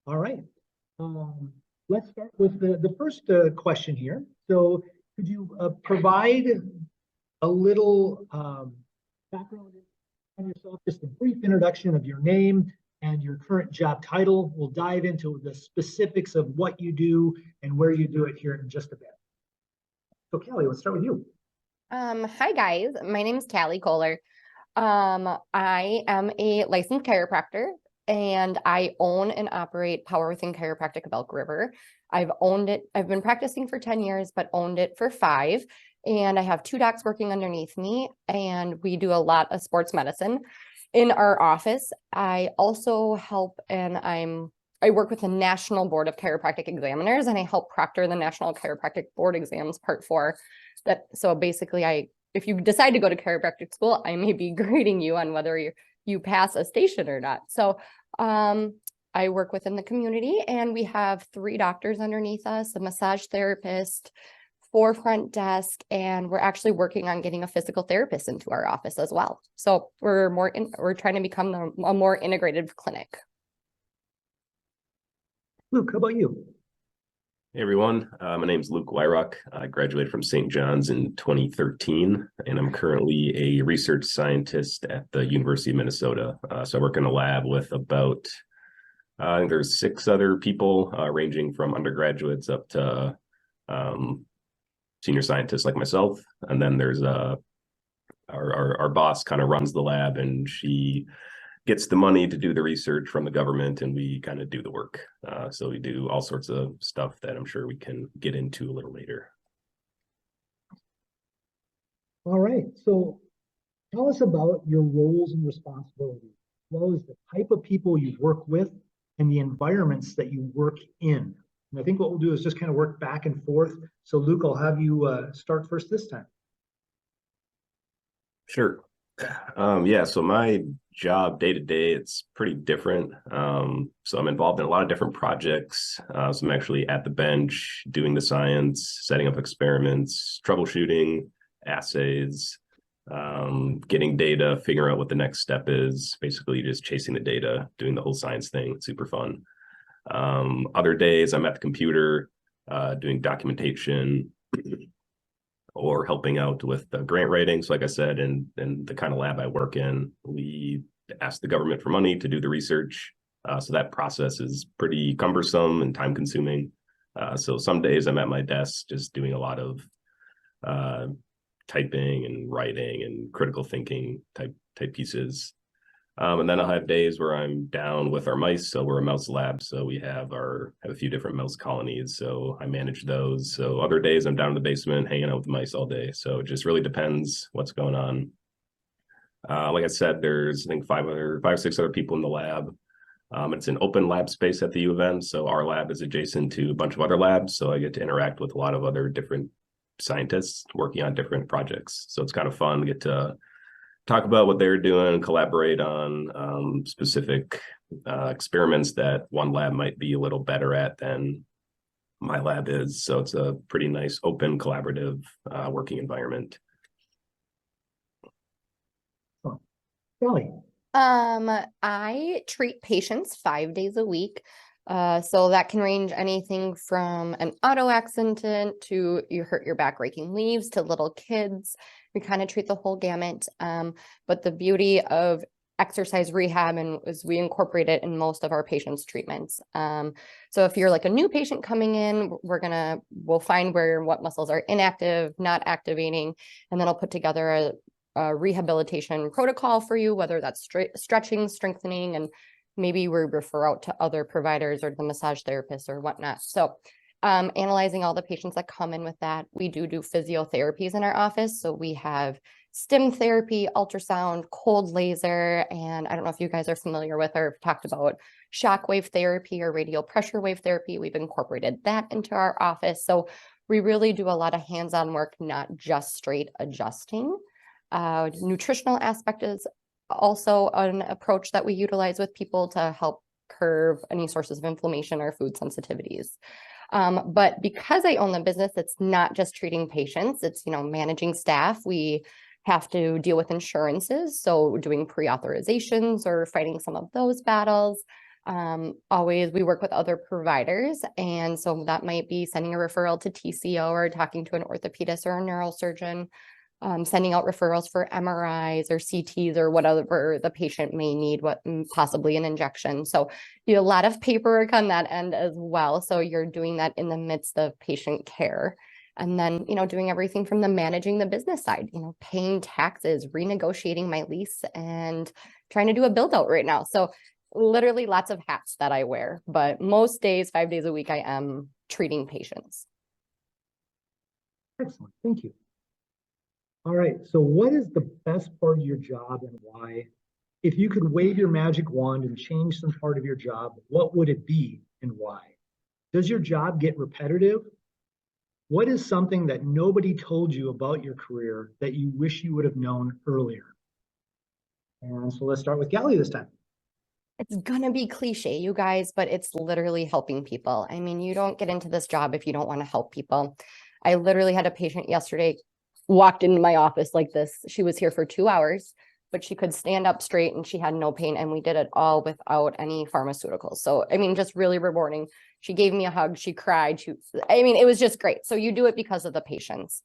All right. Let's start with the first question here. So could you provide a little background on yourself, just a brief introduction of your name and your current job title? We'll dive into the specifics of what you do and where you do it here in just a bit. So Callie, let's start with you. Hi guys, my name is Callie Kohler. I am a licensed chiropractor and I own and operate Power Within Chiropractic of Elk River. I've been practicing for 10 years, but owned it for 5. And I have 2 docs working underneath me, and we do a lot of sports medicine in our office. I also help, and I work with the National Board of Chiropractic Examiners, and I help proctor the National Chiropractic Board Exams Part 4. So basically, if you decide to go to chiropractic school, I may be grading you on whether you pass a station or not. So I work within the community, and we have 3 doctors underneath us, a massage therapist, 4 front desk, and we're actually working on getting a physical therapist into our office as well. So we're trying to become a more integrated clinic. Luke, how about you? Hey everyone, my name is Luke Wyrock. I graduated from St. John's in 2013, and I'm currently a research scientist at the University of Minnesota. So I work in a lab with about, I think there's 6 other people, ranging from undergraduates up to senior scientists like myself. And then there's our boss kind of runs the lab, and she gets the money to do the research from the government, and we kind of do the work. So we do all sorts of stuff that I'm sure we can get into a little later. All right. So tell us about your roles and responsibilities, as well as the type of people you work with and the environments that you work in. And I think what we'll do is just kind of work back and forth. So Luke, I'll have you start first this time. Sure. Yeah, so my job day to day, it's pretty different. So I'm involved in a lot of different projects. So I'm actually at the bench doing the science, setting up experiments, troubleshooting, assays, getting data, figuring out what the next step is, basically just chasing the data, doing the whole science thing. It's super fun. Other days I'm at the computer doing documentation or helping out with the grant writing. So like I said, in the kind of lab I work in, we ask the government for money to do the research. So that process is pretty cumbersome and time consuming. So some days I'm at my desk just doing a lot of typing and writing and critical thinking type pieces. And then I'll have days where I'm down with our mice. So we're a mouse lab. So we have a few different mouse colonies. So I manage those. So other days I'm down in the basement hanging out with the mice all day. So it just really depends what's going on. Like I said, there's I think 5 or 6 other people in the lab. It's an open lab space at the U of M. So our lab is adjacent to a bunch of other labs. So I get to interact with a lot of other different scientists working on different projects. So it's kind of fun to get to talk about what they're doing, collaborate on specific experiments that one lab might be a little better at than my lab is. So it's a pretty nice, open, collaborative working environment. Kelly. I treat patients 5 days a week. So that can range anything from an auto accident to you hurt your back raking leaves to little kids. We kind of treat the whole gamut. But the beauty of exercise rehab is we incorporate it in most of our patients' treatments. So if you're like a new patient coming in, we'll find what muscles are inactive, not activating, and then I'll put together a rehabilitation protocol for you, whether that's stretching, strengthening, and maybe we refer out to other providers or the massage therapist or whatnot. So analyzing all the patients that come in with that. We do physiotherapies in our office. So we have stim therapy, ultrasound, cold laser, and I don't know if you guys are familiar with or have talked about shockwave therapy or radial pressure wave therapy. We've incorporated that into our office. So we really do a lot of hands-on work, not just straight adjusting. Nutritional aspect is also an approach that we utilize with people to help curb any sources of inflammation or food sensitivities. But because I own the business, it's not just treating patients, it's, managing staff. We have to deal with insurances. So doing pre-authorizations or fighting some of those battles. Always we work with other providers. And so that might be sending a referral to TCO or talking to an orthopedist or a neurosurgeon, sending out referrals for MRIs or CTs or whatever the patient may need, possibly an injection. So you do a lot of paperwork on that end as well. So you're doing that in the midst of patient care. And then, doing everything from managing the business side, paying taxes, renegotiating my lease, and trying to do a build out right now. So literally lots of hats that I wear, but most days, 5 days a week, I am treating patients. Excellent. Thank you. All right. So what is the best part of your job and why? If you could wave your magic wand and change some part of your job, what would it be and why? Does your job get repetitive? What is something that nobody told you about your career that you wish you would have known earlier? And so let's start with Galli this time. It's gonna be cliche, you guys, but it's literally helping people. I mean, you don't get into this job if you don't want to help people. I literally had a patient yesterday walked into my office like this. She was here for 2 hours, but she could stand up straight and she had no pain. And we did it all without any pharmaceuticals. So, I mean, just really rewarding. She gave me a hug. She cried. It was just great. So you do it because of the patients.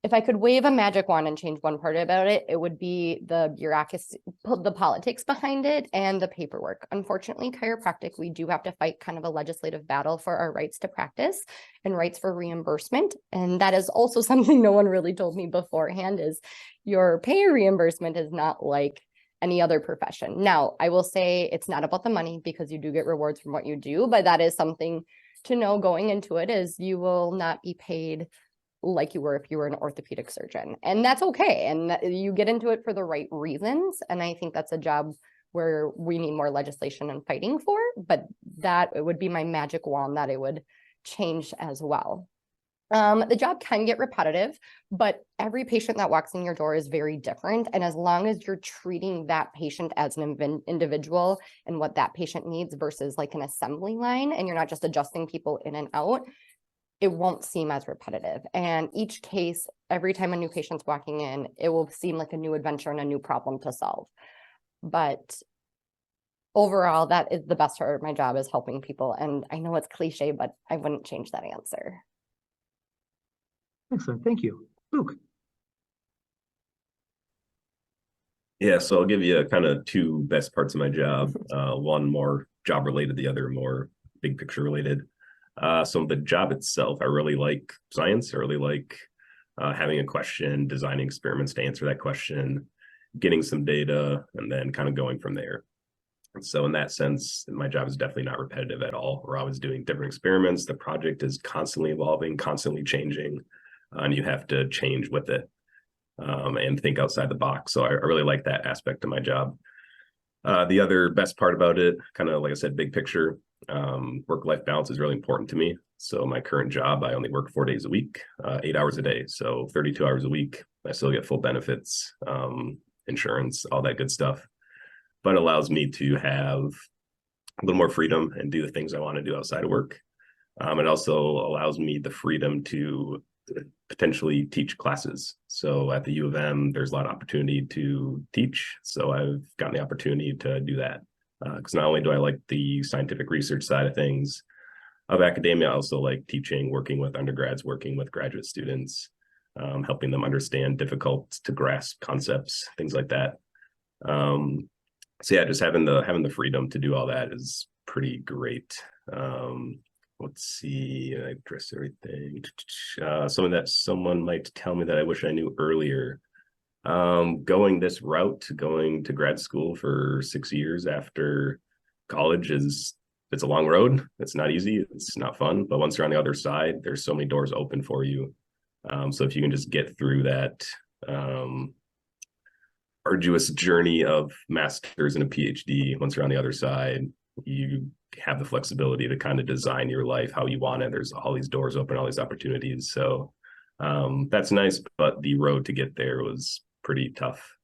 If I could wave a magic wand and change one part about it, it would be the bureaucracy, the politics behind it, and the paperwork. Unfortunately, chiropractic, we do have to fight kind of a legislative battle for our rights to practice and rights for reimbursement. And that is also something no one really told me beforehand, is your payer reimbursement is not like any other profession. Now, I will say it's not about the money, because you do get rewards from what you do, but that is something to know going into it, is you will not be paid like you were if you were an orthopedic surgeon. And that's okay. And you get into it for the right reasons. And I think that's a job where we need more legislation and fighting for, but it would be my magic wand that it would change as well. The job can get repetitive, but every patient that walks in your door is very different. And as long as you're treating that patient as an individual and what that patient needs versus like an assembly line, and you're not just adjusting people in and out, it won't seem as repetitive. And each case, every time a new patient's walking in, it will seem like a new adventure and a new problem to solve. But overall, that is the best part of my job, is helping people. And I know it's cliche, but I wouldn't change that answer. Excellent. Thank you. Luke. Yeah, so I'll give you kind of two best parts of my job. One more job related, the other more big picture related. So the job itself, I really like science. I really like having a question, designing experiments to answer that question, getting some data, and then kind of going from there. And so in that sense, my job is definitely not repetitive at all. We're always doing different experiments. The project is constantly evolving, constantly changing, and you have to change with it and think outside the box. So I really like that aspect of my job. The other best part about it, kind of like I said, big picture, work-life balance is really important to me. So my current job, I only work 4 days a week, 8 hours a day. So 32 hours a week. I still get full benefits, insurance, all that good stuff. But it allows me to have a little more freedom and do the things I want to do outside of work. It also allows me the freedom to potentially teach classes. So at the U of M, there's a lot of opportunity to teach. So I've gotten the opportunity to do that. Because not only do I like the scientific research side of things of academia, I also like teaching, working with undergrads, working with graduate students, helping them understand difficult to grasp concepts, things like that. So yeah, just having the freedom to do all that is pretty great. Let's see, I address everything. Something that someone might tell me that I wish I knew earlier. Going this route, going to grad school for 6 years after college it's a long road. It's not easy. It's not fun. But once you're on the other side, there's so many doors open for you. So if you can just get through that arduous journey of master's and a PhD, once you're on the other side, you have the flexibility to kind of design your life how you want it. There's all these doors open, all these opportunities. So that's nice, but the road to get there was pretty tough.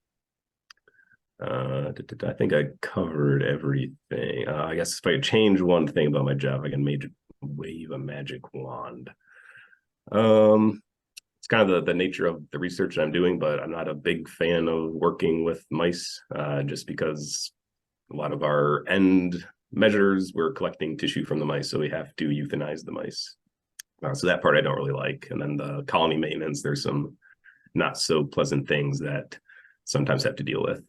I think I covered everything. I guess if I could change one thing about my job, I can wave a magic wand. It's kind of the nature of the research I'm doing, but I'm not a big fan of working with mice, just because a lot of our end measures. We're collecting tissue from the mice, so we have to euthanize the mice. So that part I don't really like. And then the colony maintenance, there's some not so pleasant things that sometimes have to deal with.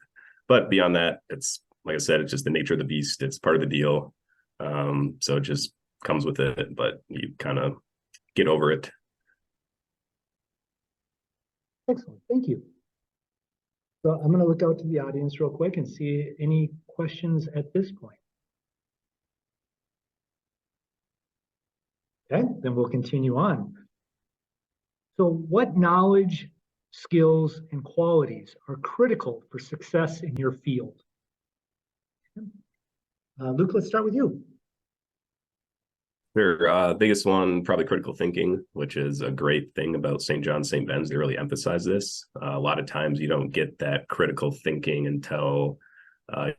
But beyond that, it's like I said, it's just the nature of the beast. It's part of the deal. So it just comes with it, but you kind of get over it. Excellent, thank you. So I'm going to look out to the audience real quick and see any questions at this point. Okay, then we'll continue on. So what knowledge, skills, and qualities are critical for success in your field? Luke, let's start with you. Sure. Biggest one, probably critical thinking, which is a great thing about St. John's, St. Ben's. They really emphasize this. A lot of times you don't get that critical thinking until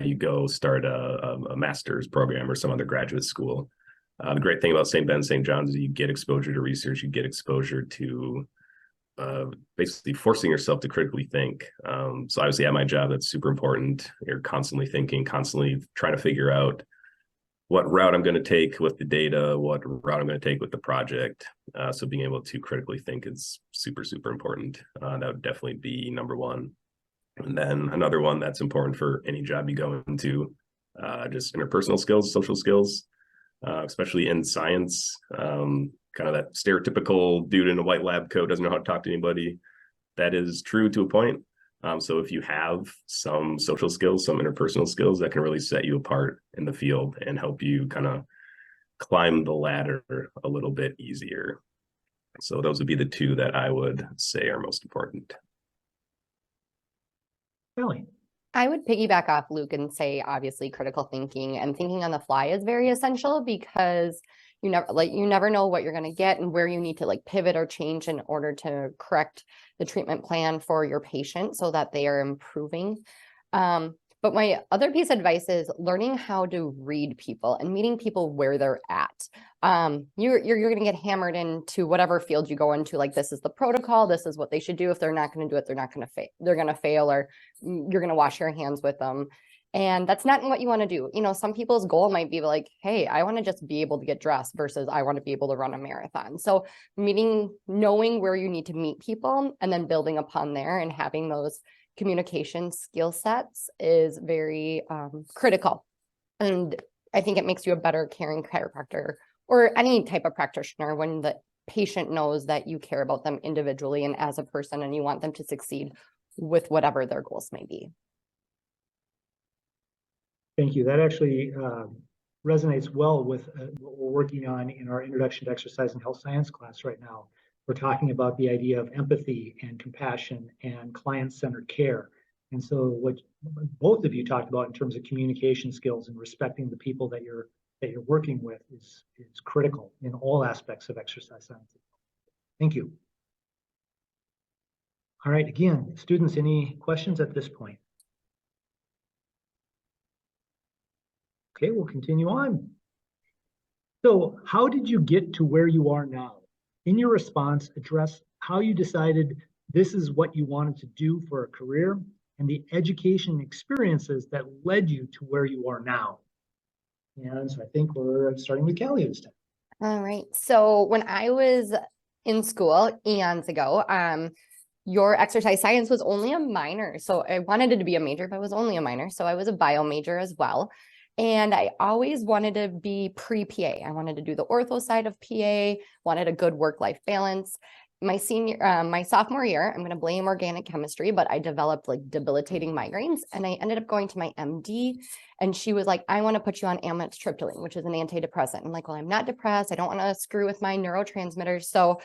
you go start a master's program or some other graduate school. The great thing about St. Ben's, St. John's is you get exposure to research, you get exposure to basically forcing yourself to critically think. So obviously at my job, that's super important. You're constantly thinking, constantly trying to figure out what route I'm going to take with the data, what route I'm going to take with the project. So being able to critically think is super, super important. That would definitely be number one. And then another one that's important for any job you go into, just interpersonal skills, social skills, especially in science. Kind of that stereotypical dude in a white lab coat doesn't know how to talk to anybody. That is true to a point. So if you have some social skills, some interpersonal skills, that can really set you apart in the field and help you kind of climb the ladder a little bit easier. So those would be the two that I would say are most important. Kelly. I would piggyback off Luke and say, obviously, critical thinking and thinking on the fly is very essential, because you never know what you're going to get and where you need to like pivot or change in order to correct the treatment plan for your patient so that they are improving. But my other piece of advice is learning how to read people and meeting people where they're at. You're going to get hammered into whatever field you go into. Like, this is the protocol. This is what they should do. If they're not going to do it, they're not going to fail. They're going to fail, or you're going to wash your hands with them. And that's not what you want to do. You know, some people's goal might be like, hey, I want to just be able to get dressed versus I want to be able to run a marathon. So knowing where you need to meet people and then building upon there and having those communication skill sets is very critical. And I think it makes you a better caring chiropractor or any type of practitioner when the patient knows that you care about them individually and as a person, and you want them to succeed with whatever their goals may be. Thank you. That actually resonates well with what we're working on in our Introduction to Exercise and Health Science class right now. We're talking about the idea of empathy and compassion and client-centered care. And so what both of you talked about in terms of communication skills and respecting the people that you're working with is critical in all aspects of exercise science. Thank you. All right, again, students, any questions at this point? Okay, we'll continue on. So how did you get to where you are now? In your response, address how you decided this is what you wanted to do for a career and the education experiences that led you to where you are now. And so I think we're starting with Kelly this time. All right. So when I was in school eons ago, your exercise science was only a minor. So I wanted it to be a major, but it was only a minor. So I was a bio major as well. And I always wanted to be pre-PA. I wanted to do the ortho side of PA, wanted a good work-life balance. My sophomore year, I'm going to blame organic chemistry, but I developed like debilitating migraines, and I ended up going to my MD, and she was like, I want to put you on amitriptyline, which is an antidepressant. I'm like, well, I'm not depressed. I don't want to screw with my neurotransmitters. So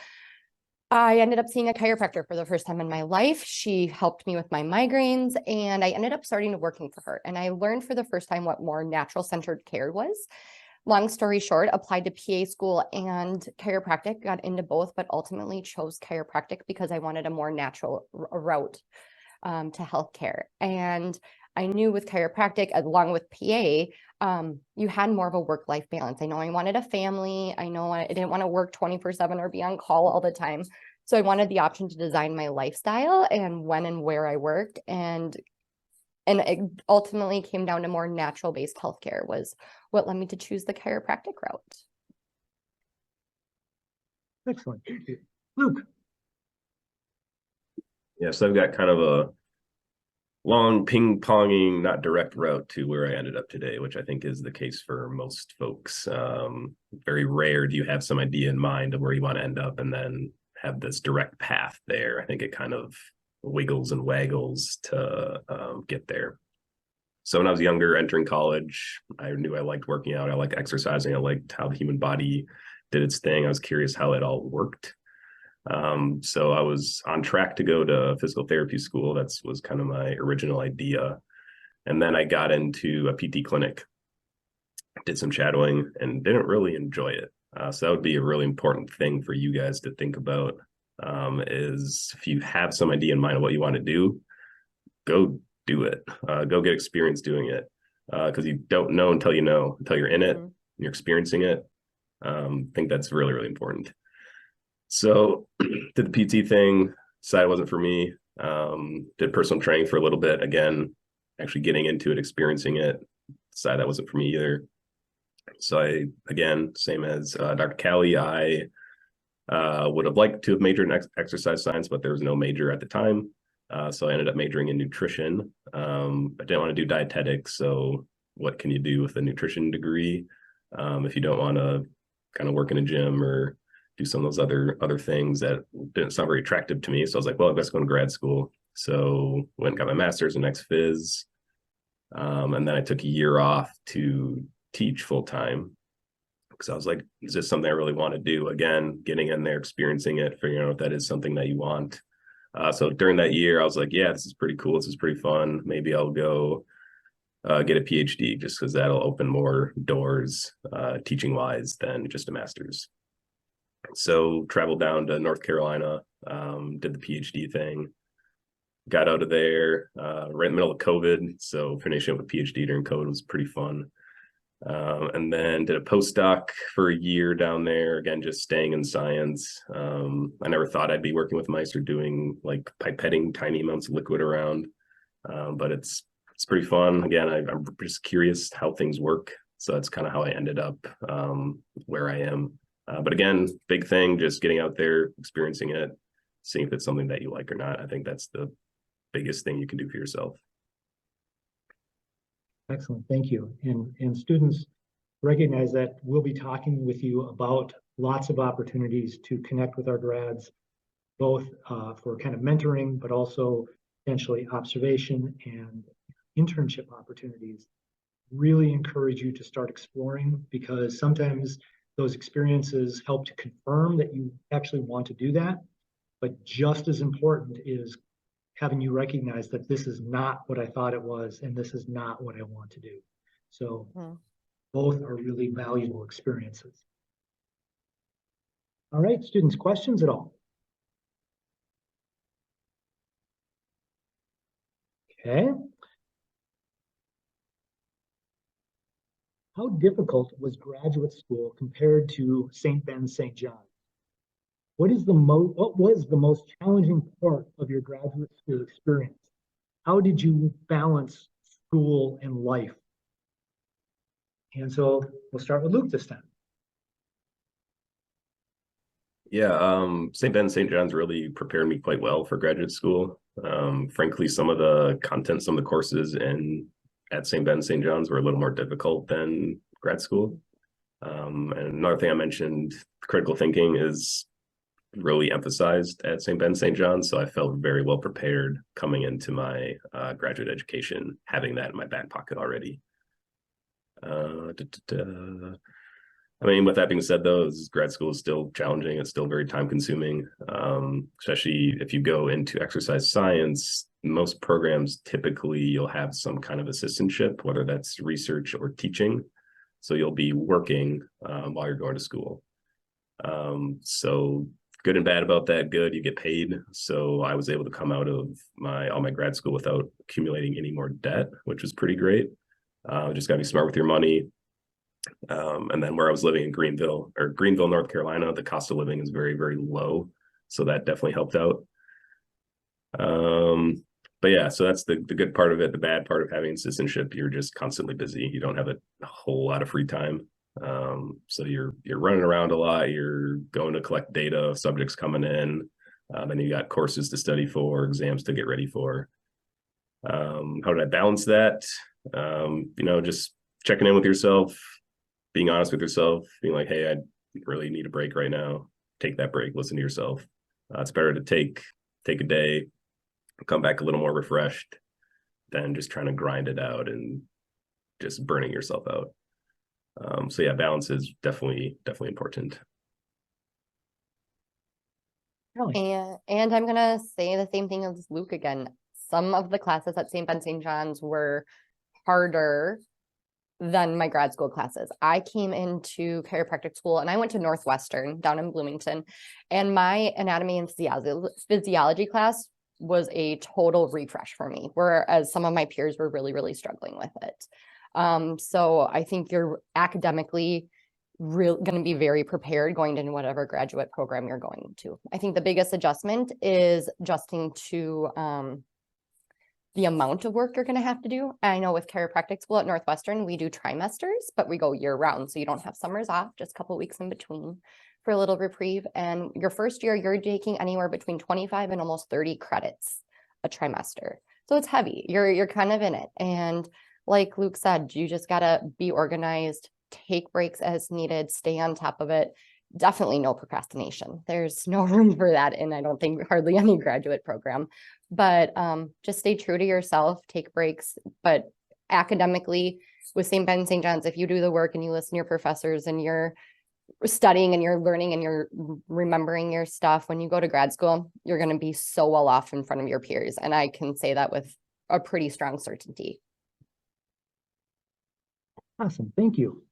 I ended up seeing a chiropractor for the first time in my life. She helped me with my migraines, and I ended up starting to working for her. And I learned for the first time what more natural-centered care was. Long story short, applied to PA school and chiropractic, got into both, but ultimately chose chiropractic because I wanted a more natural route to healthcare. And I knew with chiropractic, along with PA, you had more of a work-life balance. I know I wanted a family. I know I didn't want to work 24/7 or be on call all the time. So I wanted the option to design my lifestyle and when and where I worked. And And it ultimately came down to more natural-based healthcare was what led me to choose the chiropractic route. Excellent. Luke. Yeah, so I've got kind of a long ping-ponging, not direct route to where I ended up today, which I think is the case for most folks. Very rare do you have some idea in mind of where you want to end up and then have this direct path there. I think it kind of wiggles and waggles to get there. So when I was younger, entering college, I knew I liked working out. I liked exercising. I liked how the human body did its thing. I was curious how it all worked. So I was on track to go to physical therapy school. That was kind of my original idea. And then I got into a PT clinic, did some shadowing, and didn't really enjoy it. So that would be a really important thing for you guys to think about, is if you have some idea in mind of what you want to do, go do it. Go get experience doing it, because you don't know until you know, until you're in it, and you're experiencing it. I think that's really, really important. So did the PT thing, decided it wasn't for me. Did personal training for a little bit. Again, actually getting into it, experiencing it, decided that wasn't for me either. So I, again, same as Dr. Callie, I would have liked to have majored in exercise science, but there was no major at the time. So I ended up majoring in nutrition. I didn't want to do dietetics. So what can you do with a nutrition degree if you don't want to kind of work in a gym or do some of those other things that didn't sound very attractive to me. So I was like, well, I guess go to grad school. So went and got my master's in XPhys. And then I took a year off to teach full time because I was like, is this something I really want to do? Again, getting in there, experiencing it, figuring out if that is something that you want. So during that year, I was like, yeah, this is pretty cool. This is pretty fun. Maybe I'll go get a PhD just because that'll open more doors teaching wise than just a master's. So traveled down to North Carolina, did the PhD thing, got out of there right in the middle of COVID. So finishing up a PhD during COVID was pretty fun. And then did a postdoc for a year down there, again, just staying in science. I never thought I'd be working with mice or doing like pipetting tiny amounts of liquid around, but it's pretty fun. Again, I'm just curious how things work. So that's kind of how I ended up where I am. But again, big thing, just getting out there, experiencing it, seeing if it's something that you like or not. I think that's the biggest thing you can do for yourself. Excellent, thank you. And students recognize that we'll be talking with you about lots of opportunities to connect with our grads, both for kind of mentoring, but also potentially observation and internship opportunities. Really encourage you to start exploring because sometimes those experiences help to confirm that you actually want to do that. But just as important is having you recognize that this is not what I thought it was, and this is not what I want to do. So both are really valuable experiences. All right, students, questions at all? Okay. How difficult was graduate school compared to St. Ben's, St. John's? What was the most challenging part of your graduate school experience? How did you balance school and life? And so we'll start with Luke this time. Yeah, St. Ben, St. John's really prepared me quite well for graduate school. Frankly, some of the content, some of the courses at St. Ben, St. John's were a little more difficult than grad school. And another thing I mentioned, critical thinking is really emphasized at St. Ben, St. John's. So I felt very well prepared coming into my graduate education, having that in my back pocket already. I mean, with that being said, though, grad school is still challenging. It's still very time consuming, especially if you go into exercise science. Most programs, typically, you'll have some kind of assistantship, whether that's research or teaching. So you'll be working while you're going to school. So good and bad about that. Good, you get paid. So I was able to come out of all my grad school without accumulating any more debt, which was pretty great. Just got to be smart with your money. And then where I was living in Greenville, North Carolina, the cost of living is very, very low. So that definitely helped out. but yeah, so that's the good part of it. The bad part of having assistantship, you're just constantly busy. You don't have a whole lot of free time. So you're running around a lot. You're going to collect data of subjects coming in. Then you got courses to study for, exams to get ready for. How did I balance that? Just checking in with yourself, being honest with yourself, being like, hey, I really need a break right now. Take that break, listen to yourself. It's better to take a day, come back a little more refreshed than just trying to grind it out and just burning yourself out. So yeah, balance is definitely important. And I'm gonna say the same thing as Luke again. Some of the classes at St. Ben St. John's were harder than my grad school classes. I came into chiropractic school and I went to Northwestern down in Bloomington, and my anatomy and physiology class was a total refresh for me, whereas some of my peers were really, really struggling with it. So I think you're academically going to be very prepared going into whatever graduate program you're going to. I think the biggest adjustment is adjusting to the amount of work you're going to have to do. I know with chiropractic school at Northwestern, we do trimesters, but we go year round. So you don't have summers off, just a couple of weeks in between for a little reprieve. And your first year, you're taking anywhere between 25 and almost 30 credits a trimester. So it's heavy. You're kind of in it. And like Luke said, you just got to be organized, take breaks as needed, stay on top of it. Definitely no procrastination. There's no room for that in, I don't think, hardly any graduate program. But just stay true to yourself, take breaks. But academically, with St. Ben St. John's, if you do the work and you listen to your professors and you're studying and you're learning and you're remembering your stuff, when you go to grad school, you're going to be so well off in front of your peers. And I can say that with a pretty strong certainty. Awesome. Thank you.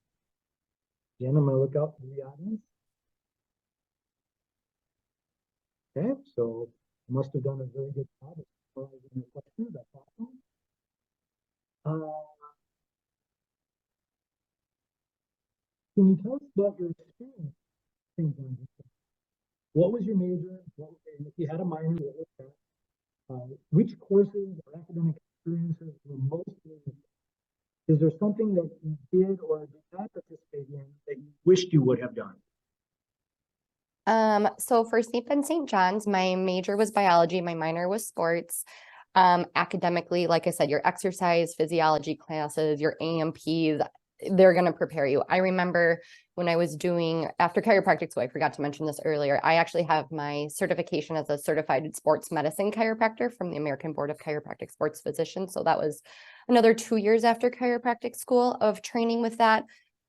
Jen, I'm going to look out for the audience. Okay, so must have done a very good job of summarizing the question. That's awesome. Can you tell us about your experience? What was your major? If you had a minor, what was that? Which courses or academic experiences were most meaningful? Is there something that you did or did not participate in that you wished you would have done? So for St. Ben St. John's, my major was biology, my minor was sports. Academically, like I said, your exercise, physiology classes, your AMPs, they're going to prepare you. I remember when I was doing, after chiropractic school, I forgot to mention this earlier, I actually have my certification as a certified sports medicine chiropractor from the American Board of Chiropractic Sports Physicians. So that was another 2 years after chiropractic school of training with that.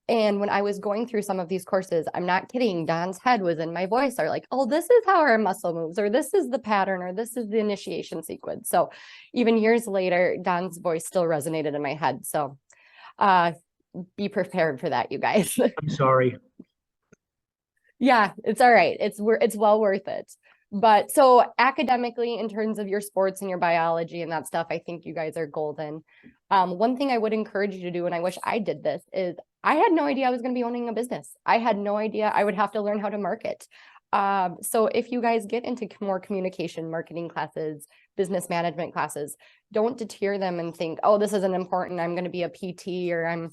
And when I was going through some of these courses, I'm not kidding, Don's head was in my voice. Or like, oh, this is how our muscle moves, or this is the pattern, or this is the initiation sequence. So even years later, Don's voice still resonated in my head. So be prepared for that, you guys. I'm sorry. Yeah, it's all right. It's well worth it. But so academically, in terms of your sports and your biology and that stuff, I think you guys are golden. One thing I would encourage you to do, and I wish I did this, is I had no idea I was going to be owning a business. I had no idea I would have to learn how to market. So if you guys get into more communication, marketing classes, business management classes, don't deter them and think, oh, this isn't important. I'm going to be a PT, or I'm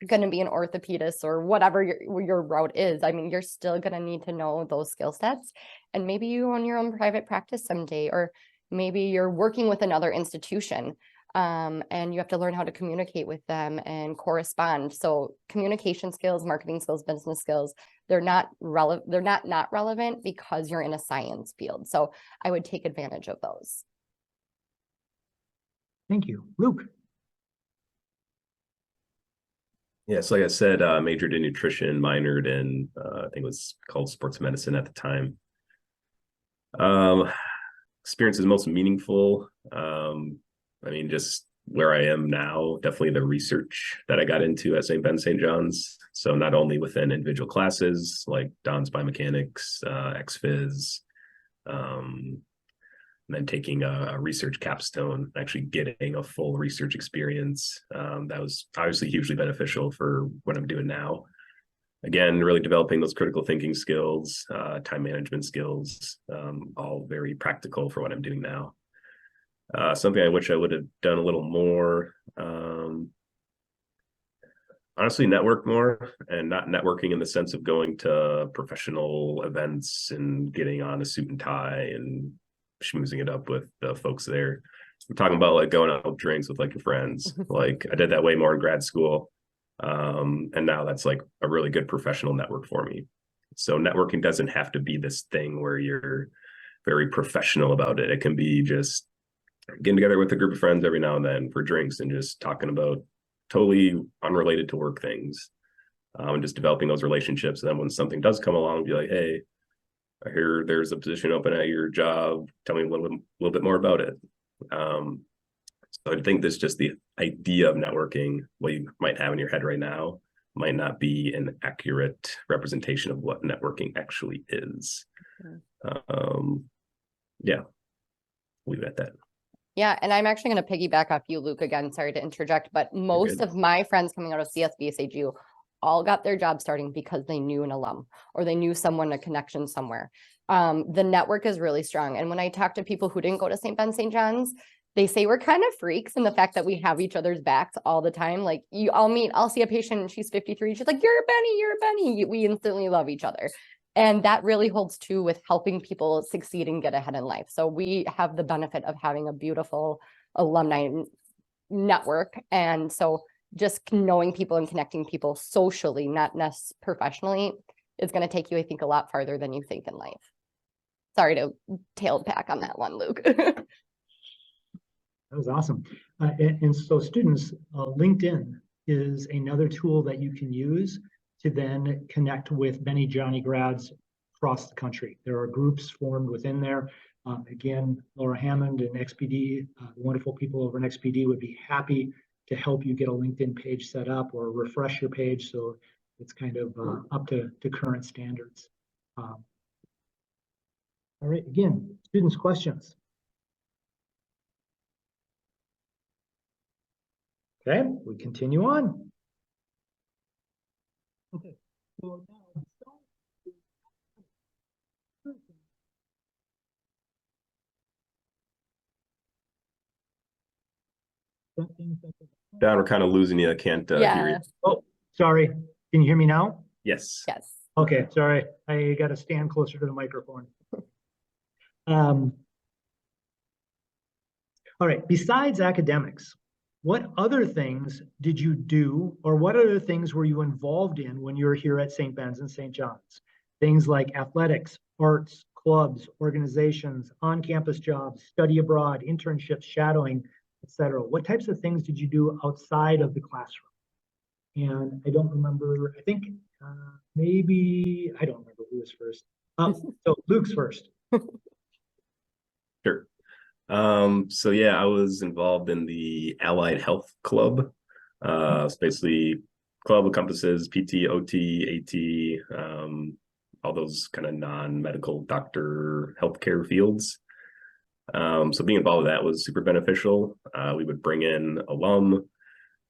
going to be an orthopedist, or whatever your route is. I mean, you're still going to need to know those skill sets. And maybe you own your own private practice someday, or maybe you're working with another institution. And you have to learn how to communicate with them and correspond. So communication skills, marketing skills, business skills, they're not relevant because you're in a science field. So I would take advantage of those. Thank you. Luke. Yeah, so like I said, majored in nutrition, minored in, I think it was called sports medicine at the time. Experience is most meaningful. I mean, just where I am now, definitely the research that I got into at St. Ben St. John's. So not only within individual classes like Don's Biomechanics, XPhys, and then taking a research capstone, actually getting a full research experience. That was obviously hugely beneficial for what I'm doing now. Again, really developing those critical thinking skills, time management skills, all very practical for what I'm doing now. Something I wish I would have done a little more. Honestly, network more, and not networking in the sense of going to professional events and getting on a suit and tie and schmoozing it up with the folks there. We're talking about like going out drinks with like your friends. Like I did that way more in grad school. And now that's like a really good professional network for me. So networking doesn't have to be this thing where you're very professional about it. It can be just getting together with a group of friends every now and then for drinks and just talking about totally unrelated to work things, and just developing those relationships. And then when something does come along, be like, hey, I hear there's a position open at your job. Tell me a little bit more about it. So I think this just the idea of networking, what you might have in your head right now, might not be an accurate representation of what networking actually is. Yeah, leave it at that. Yeah, and I'm actually going to piggyback off you, Luke, again. Sorry to interject, but most of my friends coming out of CSBSAGU all got their job starting because they knew an alum or they knew someone, a connection somewhere. The network is really strong. And when I talk to people who didn't go to St. Ben, St. John's, they say we're kind of freaks in the fact that we have each other's backs all the time. Like I'll see a patient and she's 53. She's like, you're a Benny. We instantly love each other. And that really holds true with helping people succeed and get ahead in life. So we have the benefit of having a beautiful alumni network. And so just knowing people and connecting people socially, not necessarily professionally, is going to take you, I think, a lot farther than you think in life. Sorry to tail back on that one, Luke. That was awesome. And so students, LinkedIn is another tool that you can use to then connect with Benny Johnny grads across the country. There are groups formed within there. Again, Laura Hammond and XPD, the wonderful people over in XPD would be happy to help you get a LinkedIn page set up or refresh your page so it's kind of up to current standards. All right, again, students' questions. Okay, we continue on. Okay, so now Don, we're kind of losing you. I can't hear you. Oh, sorry. Can you hear me now? Yes. Yes. Okay, sorry. I got to stand closer to the microphone. All right, besides academics, what other things did you do or what other things were you involved in when you were here at St. Ben's and St. John's? Things like athletics, arts, clubs, organizations, on-campus jobs, study abroad, internships, shadowing, etc. What types of things did you do outside of the classroom? And I don't remember, I think maybe, I don't remember who was first. So Luke's first. Sure. So yeah, I was involved in the Allied Health Club. It's basically club encompasses PT, OT, AT, all those kind of non-medical doctor healthcare fields. So being involved with that was super beneficial. We would bring in alum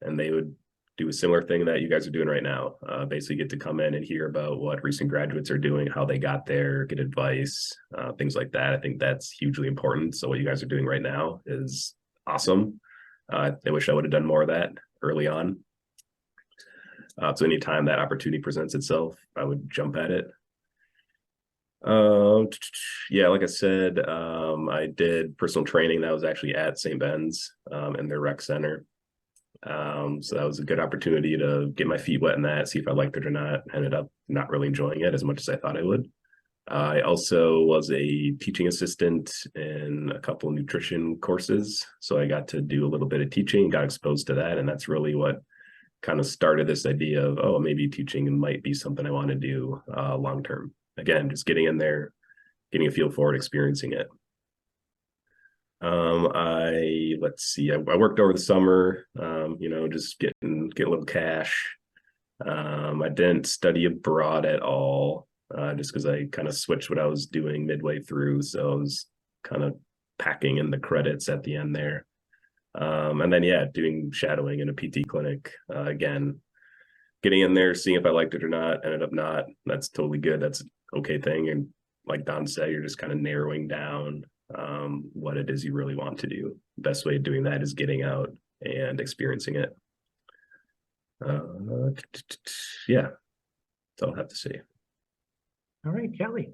and they would do a similar thing that you guys are doing right now. Basically get to come in and hear about what recent graduates are doing, how they got there, get advice, things like that. I think that's hugely important. So what you guys are doing right now is awesome. I wish I would have done more of that early on. So anytime that opportunity presents itself, I would jump at it. Yeah, like I said, I did personal training that was actually at St. Ben's in their rec center. So that was a good opportunity to get my feet wet in that, see if I liked it or not. Ended up not really enjoying it as much as I thought I would. I also was a teaching assistant in a couple of nutrition courses. So I got to do a little bit of teaching, got exposed to that. And that's really what kind of started this idea of, oh, maybe teaching might be something I want to do long term. Again, just getting in there, getting a feel for it, experiencing it. Let's see, I worked over the summer, just get a little cash. I didn't study abroad at all, just because I kind of switched what I was doing midway through. So I was kind of packing in the credits at the end there. And then, yeah, doing shadowing in a PT clinic, again, getting in there, seeing if I liked it or not, ended up not. That's totally good. That's an okay thing. And like Don said, you're just kind of narrowing down what it is you really want to do. the best way of doing that is getting out and experiencing it. Yeah, that's all I have to say. All right, Kelly.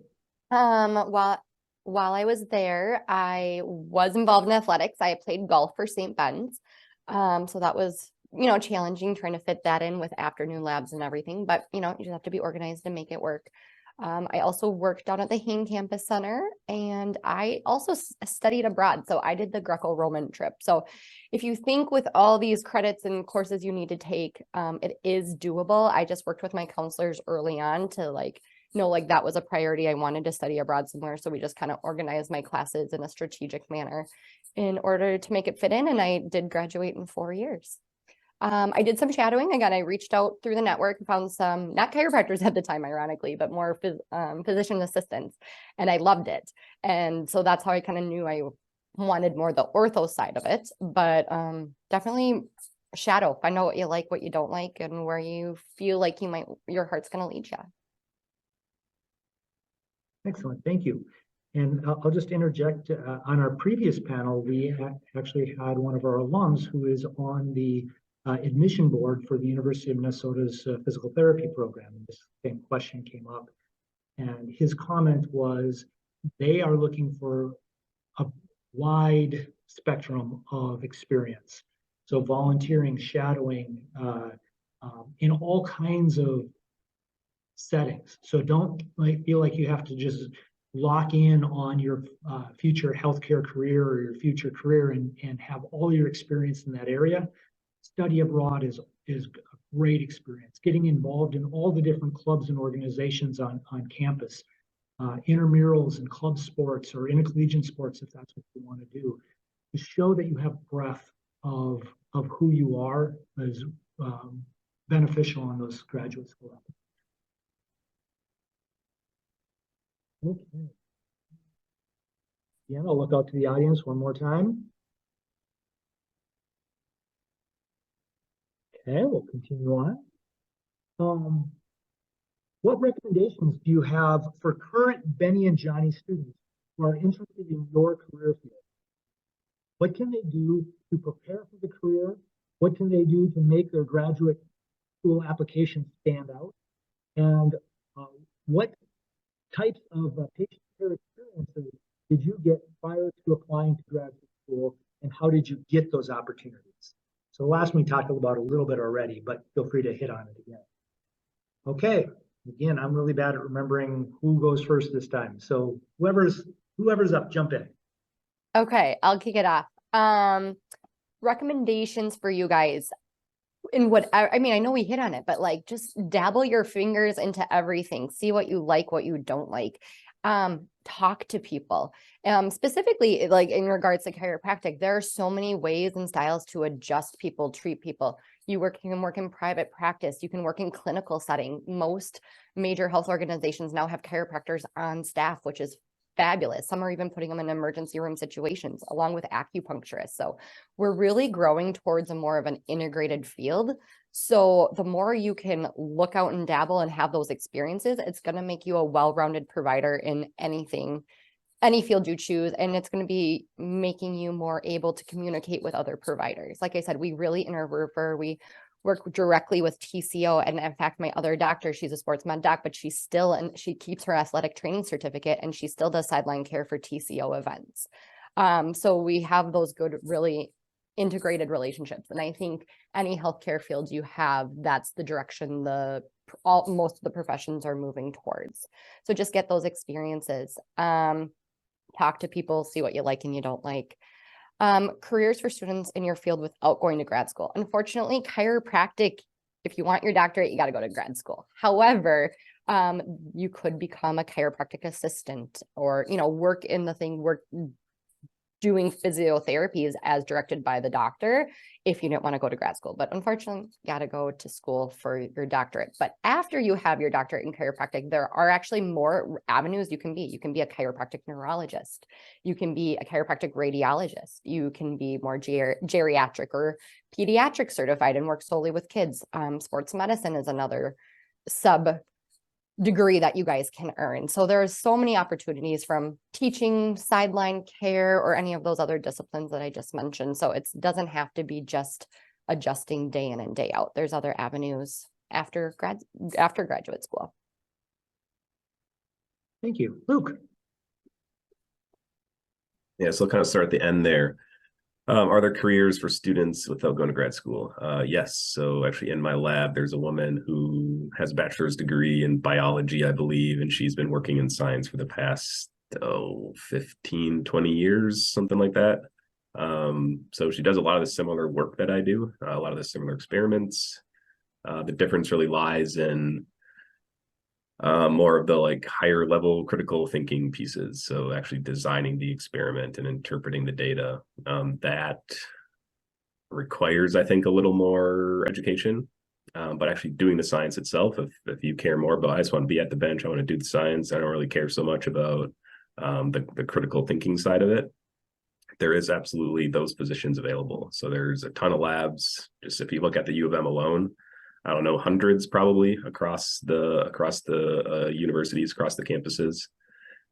While I was there, I was involved in athletics. I played golf for St. Ben's. So that was, challenging trying to fit that in with afternoon labs and everything, but you just have to be organized and make it work. I also worked down at the Hain Campus Center, and I also studied abroad. So I did the Greco-Roman trip. So if you think with all these credits and courses you need to take, it is doable. I just worked with my counselors early on to that was a priority. I wanted to study abroad somewhere. So we just kind of organized my classes in a strategic manner in order to make it fit in. And I did graduate in 4 years. I did some shadowing. Again, I reached out through the network and found some, not chiropractors at the time, ironically, but more physician assistants. And I loved it. And so that's how I kind of knew I wanted more the ortho side of it. But definitely shadow, find out what you like, what you don't like, and where you feel like your heart's going to lead you. Excellent, thank you. And I'll just interject, on our previous panel, we actually had one of our alums who is on the admission board for the University of Minnesota's physical therapy program. And this same question came up. And his comment was, they are looking for a wide spectrum of experience. So volunteering, shadowing, in all kinds of settings. So don't feel like you have to just lock in on your future healthcare career or your future career and have all your experience in that area. Study abroad is a great experience. Getting involved in all the different clubs and organizations on campus, intramurals and club sports or intercollegiate sports, if that's what you want to do, to show that you have breadth of who you are is beneficial on those graduate school levels. Okay. Yeah, I'll look out to the audience one more time. Okay, we'll continue on. What recommendations do you have for current Benny and Johnny students who are interested in your career field? What can they do to prepare for the career? What can they do to make their graduate school application stand out? And what types of patient care experiences did you get prior to applying to graduate school, and how did you get those opportunities? So the last one we talked about a little bit already, but feel free to hit on it again. Okay, again, I'm really bad at remembering who goes first this time. So whoever's up, jump in. Okay, I'll kick it off. Recommendations for you guys. In what I mean, I know we hit on it, but just dabble your fingers into everything. See what you like, what you don't like. Talk to people. Specifically, in regards to chiropractic, there are so many ways and styles to adjust people, treat people. You can work in private practice. You can work in clinical setting. Most major health organizations now have chiropractors on staff, which is fabulous. Some are even putting them in emergency room situations along with acupuncturists. So we're really growing towards a more of an integrated field. So the more you can look out and dabble and have those experiences, it's going to make you a well-rounded provider in anything, any field you choose. And it's going to be making you more able to communicate with other providers. Like I said, we really interrefer. We work directly with TCO. And in fact, my other doctor, she's a sports med doc, but she keeps her athletic training certificate, and she still does sideline care for TCO events. So we have those good, really integrated relationships. And I think any healthcare field you have, that's the direction most of the professions are moving towards. So just get those experiences, talk to people, see what you like and you don't like. Careers for students in your field without going to grad school. Unfortunately, chiropractic, if you want your doctorate, you got to go to grad school. However, you could become a chiropractic assistant or, work doing physiotherapies as directed by the doctor if you didn't want to go to grad school. But unfortunately, you got to go to school for your doctorate. But after you have your doctorate in chiropractic, there are actually more avenues you can be. You can be a chiropractic neurologist. You can be a chiropractic radiologist. You can be more geriatric or pediatric certified and work solely with kids. Sports medicine is another degree that you guys can earn. So there's so many opportunities from teaching, sideline care, or any of those other disciplines that I just mentioned. So it doesn't have to be just adjusting day in and day out. There's other avenues after graduate school. Thank you. Luke. Yeah, so I'll kind of start at the end there. Are there careers for students without going to grad school? Yes. So actually in my lab, there's a woman who has a bachelor's degree in biology, I believe, and she's been working in science for the past 15, 20 years, something like that. So she does a lot of the similar work that I do, a lot of the similar experiments. The difference really lies in more of the like higher level critical thinking pieces. So actually designing the experiment and interpreting the data, that requires, I think, a little more education. But actually doing the science itself, if you care more about, I just want to be at the bench, I want to do the science, I don't really care so much about the critical thinking side of it. There is absolutely those positions available. So there's a ton of labs. Just if you look at the U of M alone, I don't know, hundreds probably across the universities, across the campuses,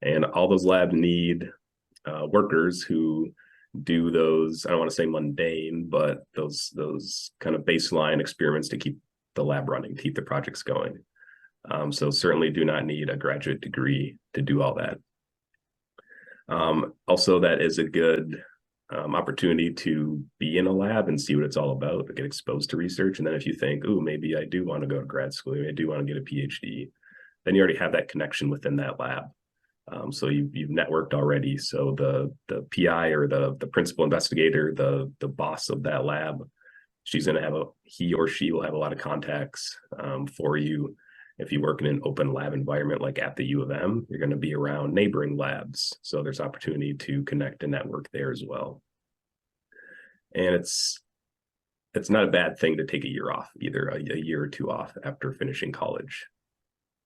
and all those labs need workers who do those, I don't want to say mundane, but those kind of baseline experiments to keep the lab running, to keep the projects going. So certainly do not need a graduate degree to do all that. Also, that is a good opportunity to be in a lab and see what it's all about, to get exposed to research. And then if you think, oh, maybe I do want to go to grad school, maybe I do want to get a PhD, then you already have that connection within that lab. So you've networked already. So the PI or the principal investigator, the boss of that lab, she's going to have he or she will have a lot of contacts for you. If you work in an open lab environment like at the U of M, you're going to be around neighboring labs. So there's opportunity to connect and network there as well. And it's not a bad thing to take a year off, either a year or two off after finishing college.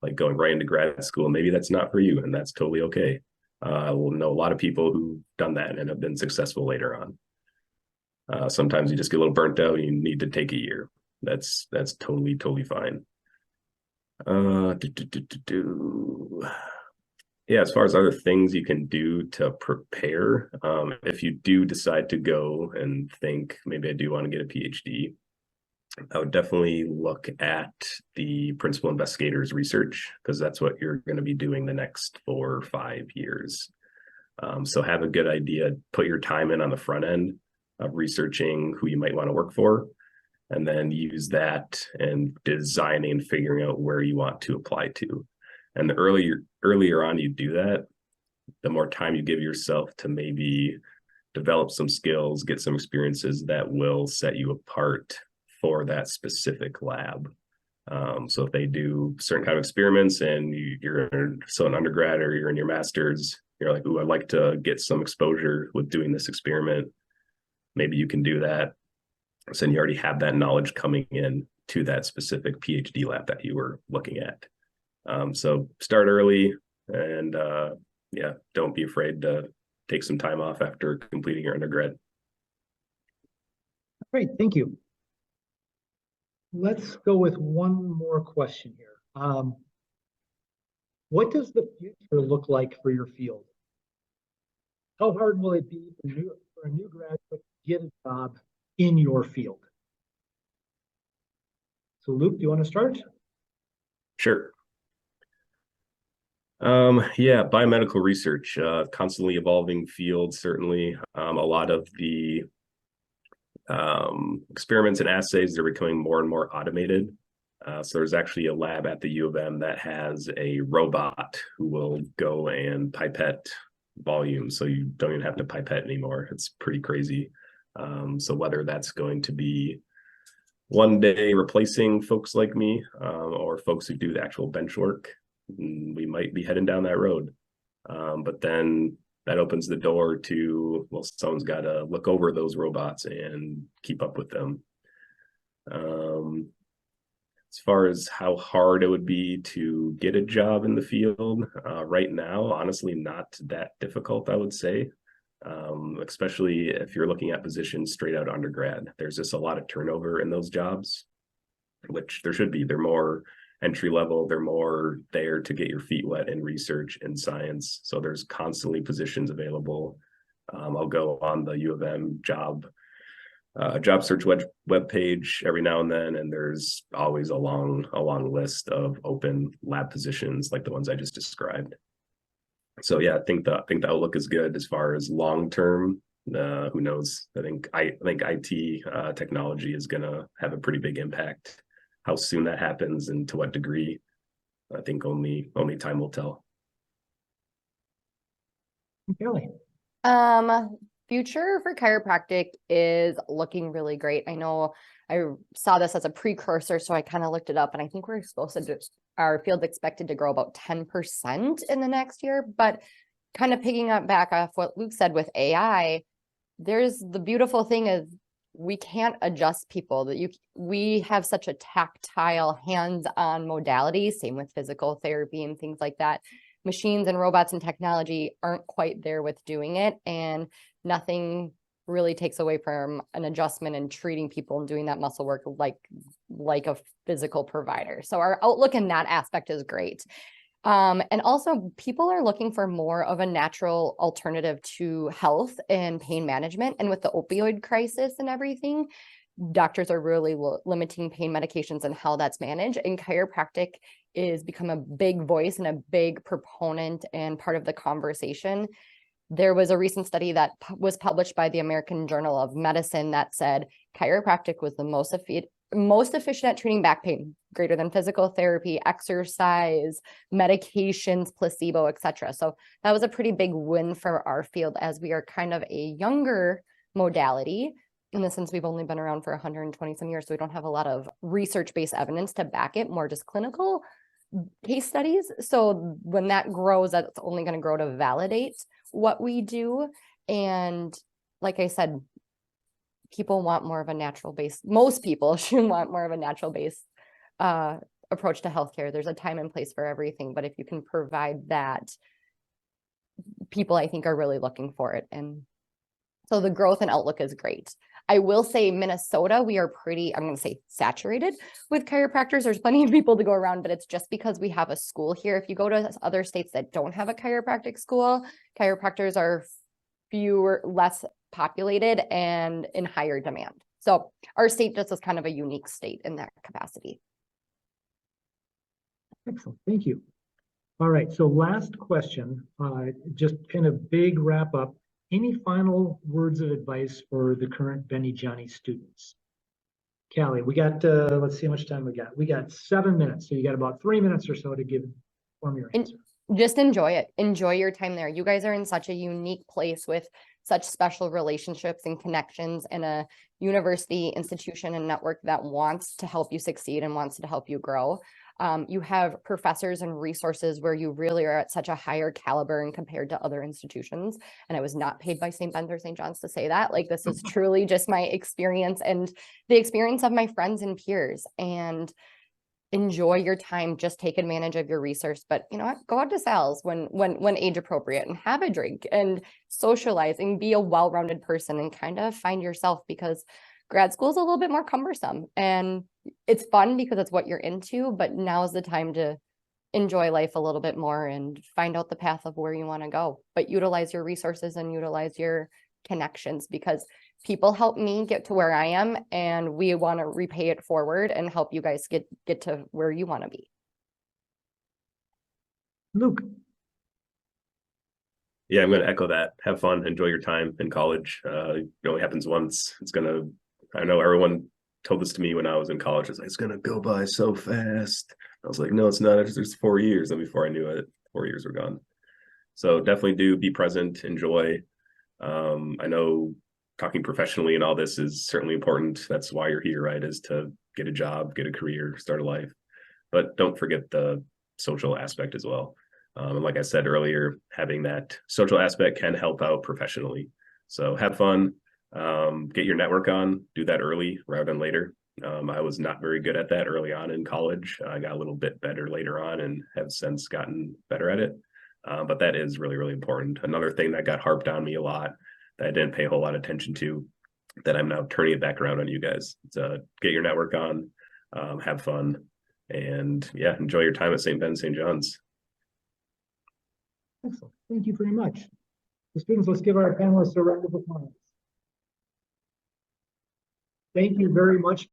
Like going right into grad school, maybe that's not for you, and that's totally okay. I will know a lot of people who've done that and have been successful later on. Sometimes you just get a little burnt out and you need to take a year. That's totally fine. Yeah, as far as other things you can do to prepare, if you do decide to go and think, maybe I do want to get a PhD, I would definitely look at the principal investigator's research, because that's what you're going to be doing the next 4 or 5 years. So have a good idea, put your time in on the front end of researching who you might want to work for, and then use that and designing and figuring out where you want to apply to. And the earlier on you do that, the more time you give yourself to maybe develop some skills, get some experiences that will set you apart for that specific lab. So if they do certain kind of experiments and you're still an undergrad or you're in your master's, you're like, ooh, I'd like to get some exposure with doing this experiment. Maybe you can do that. So then you already have that knowledge coming in to that specific PhD lab that you were looking at. So start early, and yeah, don't be afraid to take some time off after completing your undergrad. Great, thank you. Let's go with one more question here. What does the future look like for your field? How hard will it be for a new graduate to get a job in your field? So Luke, do you want to start? Sure. Yeah, biomedical research, constantly evolving field, certainly. A lot of the experiments and assays, they're becoming more and more automated. So there's actually a lab at the U of M that has a robot who will go and pipette volume, so you don't even have to pipette anymore. It's pretty crazy. So whether that's going to be one day replacing folks like me, or folks who do the actual bench work, we might be heading down that road. But then that opens the door to, well, someone's got to look over those robots and keep up with them. As far as how hard it would be to get a job in the field, right now, honestly, not that difficult, I would say. Especially if you're looking at positions straight out of undergrad. There's just a lot of turnover in those jobs, which there should be. They're more entry level. They're more there to get your feet wet in research and science. So there's constantly positions available. I'll go on the U of M job search web page every now and then, and there's always a long list of open lab positions like the ones I just described. So yeah, I think the outlook is good as far as long term. Who knows? I think IT technology is gonna have a pretty big impact. How soon that happens and to what degree, I think only time will tell. Kelly. Future for chiropractic is looking really great. I know I saw this as a precursor, so I kind of looked it up, and I think we're supposed to our field's expected to grow about 10% in the next year. But kind of picking up back off what Luke said with AI, there's the beautiful thing is we can't adjust people that we have such a tactile, hands-on modality, same with physical therapy and things like that. Machines and robots and technology aren't quite there with doing it, and nothing really takes away from an adjustment and treating people and doing that muscle work like a physical provider. So our outlook in that aspect is great. And also people are looking for more of a natural alternative to health and pain management. And with the opioid crisis and everything, doctors are really limiting pain medications and how that's managed. And chiropractic is become a big voice and a big proponent and part of the conversation. There was a recent study that was published by the American Journal of Medicine that said chiropractic was the most efficient at treating back pain, greater than physical therapy, exercise, medications, placebo, etc. So that was a pretty big win for our field, as we are kind of a younger modality in the sense we've only been around for 120 some years. So we don't have a lot of research-based evidence to back it, more just clinical case studies. So when that grows, that's only going to grow to validate what we do. And like I said, people want more of a natural base. Most people should want more of a natural base approach to healthcare. There's a time and place for everything, but if you can provide that, people I think are really looking for it. And so the growth and outlook is great. I will say Minnesota, we are pretty, I'm going to say saturated with chiropractors. There's plenty of people to go around, but it's just because we have a school here. If you go to other states that don't have a chiropractic school, chiropractors are less populated and in higher demand. So our state just is kind of a unique state in that capacity. Excellent, thank you. All right, so last question, just kind of big wrap up. Any final words of advice for the current Benny Johnny students? Callie, we got, let's see how much time we got. We got 7 minutes, so you got about 3 minutes or so to give form your answer. Just enjoy it. Enjoy your time there. You guys are in such a unique place with such special relationships and connections, and a university, institution, and network that wants to help you succeed and wants to help you grow. You have professors and resources where you really are at such a higher caliber and compared to other institutions. And I was not paid by St. Ben's or St. John's to say that. Like, this is truly just my experience and the experience of my friends and peers. And enjoy your time. Just take advantage of your resource. But you know what? Go out to sales when age appropriate and have a drink and socialize and be a well-rounded person and kind of find yourself, because grad school is a little bit more cumbersome, and it's fun because it's what you're into, but now is the time to enjoy life a little bit more and find out the path of where you want to go, but utilize your resources and utilize your connections, because people helped me get to where I am, and we want to repay it forward and help you guys get to where you want to be. Luke. Yeah, I'm going to echo that. Have fun, enjoy your time in college. It only happens once. I know everyone told this to me when I was in college. It's going to go by so fast. I was like, no, it's not. It's just 4 years. And before I knew it, 4 years were gone. So definitely do be present, enjoy. I know talking professionally and all this is certainly important. That's why you're here, right? Is to get a job, get a career, start a life. But don't forget the social aspect as well. And like I said earlier, having that social aspect can help out professionally. So have fun, get your network on, do that early rather than later. I was not very good at that early on in college. I got a little bit better later on and have since gotten better at it. But that is really, really important. Another thing that got harped on me a lot that I didn't pay a whole lot of attention to, that I'm now turning it back around on you guys. Get your network on, have fun, And yeah, enjoy your time at St. Ben, St. John's. Excellent. Thank you very much. The students, let's give our panelists a round of applause. Thank you very much.